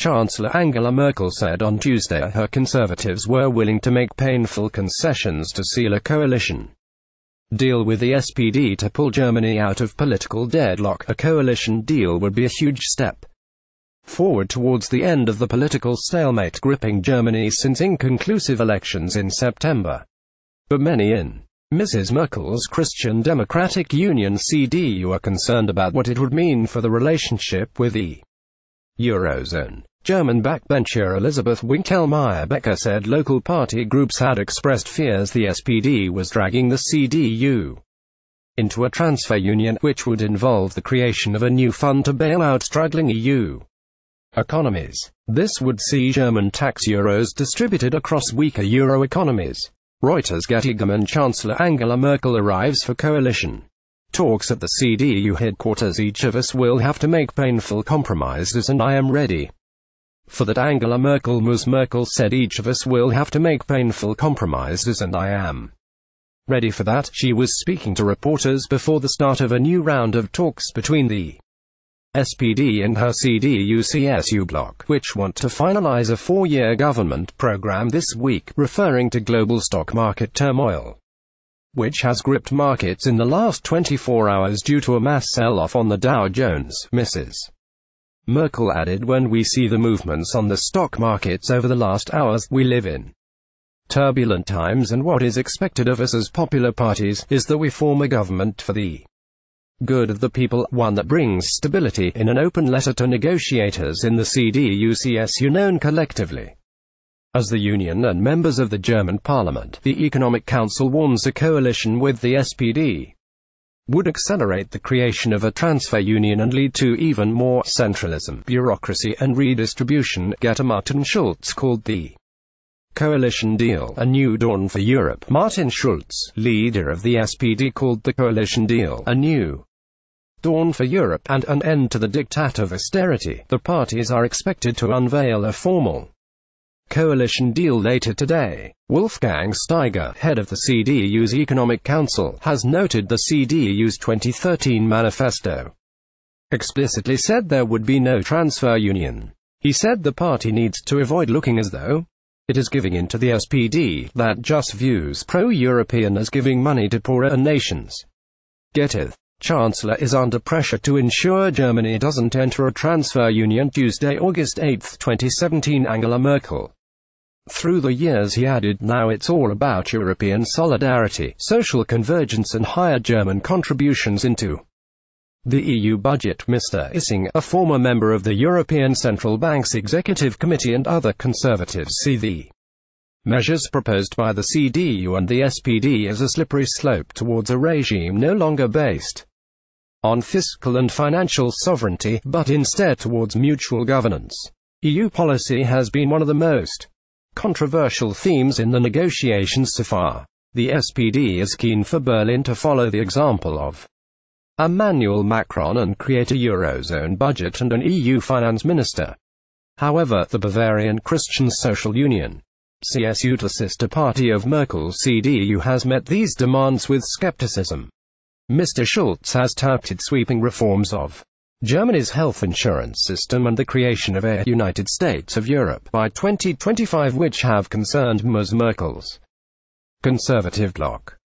Chancellor Angela Merkel said on Tuesday her Conservatives were willing to make painful concessions to seal a coalition deal with the SPD to pull Germany out of political deadlock. A coalition deal would be a huge step forward towards the end of the political stalemate gripping Germany since inconclusive elections in September. But many in Mrs. Merkel's Christian Democratic Union CDU are concerned about what it would mean for the relationship with the eurozone. German backbencher Elisabeth WinkelmeierBecker said local party groups had expressed fears the SPD was dragging the CDU into a transfer union, which would involve the creation of a new fund to bail out struggling EU economies. This would see German tax euros distributed across weaker euro economies. Reuters get Chancellor Angela Merkel arrives for coalition talks at the CDU headquarters. Each of us will have to make painful compromises and I am ready for that. Angela Merkel said each of us will have to make painful compromises and I am ready for that. She was speaking to reporters before the start of a new round of talks between the SPD and her CDU-CSU bloc, which want to finalize a 4-year government program this week, referring to global stock market turmoil, which has gripped markets in the last 24 hours due to a mass sell-off on the Dow Jones. Mrs. Merkel added, when we see the movements on the stock markets over the last hours, we live in turbulent times and what is expected of us as popular parties is that we form a government for the good of the people, one that brings stability. In an open letter to negotiators in the CDU-CSU known collectively as the Union and members of the German Parliament, the Economic Council warns a coalition with the SPD would accelerate the creation of a transfer union and lead to even more centralism, bureaucracy and redistribution. Martin Schulz called the coalition deal a new dawn for Europe. Martin Schulz, leader of the SPD, called the coalition deal a new dawn for Europe and an end to the diktat of austerity. The parties are expected to unveil a formal coalition deal later today. Wolfgang Steiger, head of the CDU's Economic Council, has noted the CDU's 2013 manifesto explicitly said there would be no transfer union. He said the party needs to avoid looking as though it is giving in to the SPD, that just views pro-European as giving money to poorer nations. Chancellor is under pressure to ensure Germany doesn't enter a transfer union. Tuesday, August 8, 2017. Angela Merkel. Through the years, he added, now it's all about European solidarity, social convergence and higher German contributions into the EU budget. Mr. Ising, a former member of the European Central Bank's Executive Committee, and other conservatives see the measures proposed by the CDU and the SPD as a slippery slope towards a regime no longer based on fiscal and financial sovereignty, but instead towards mutual governance. EU policy has been one of the most controversial themes in the negotiations so far. The SPD is keen for Berlin to follow the example of Emmanuel Macron and create a eurozone budget and an EU finance minister. However, the Bavarian Christian Social Union, CSU, the sister party of Merkel's CDU, has met these demands with skepticism. Mr. Schulz has touted sweeping reforms of Germany's health insurance system and the creation of a United States of Europe by 2025, which have concerned Ms. Merkel's conservative bloc.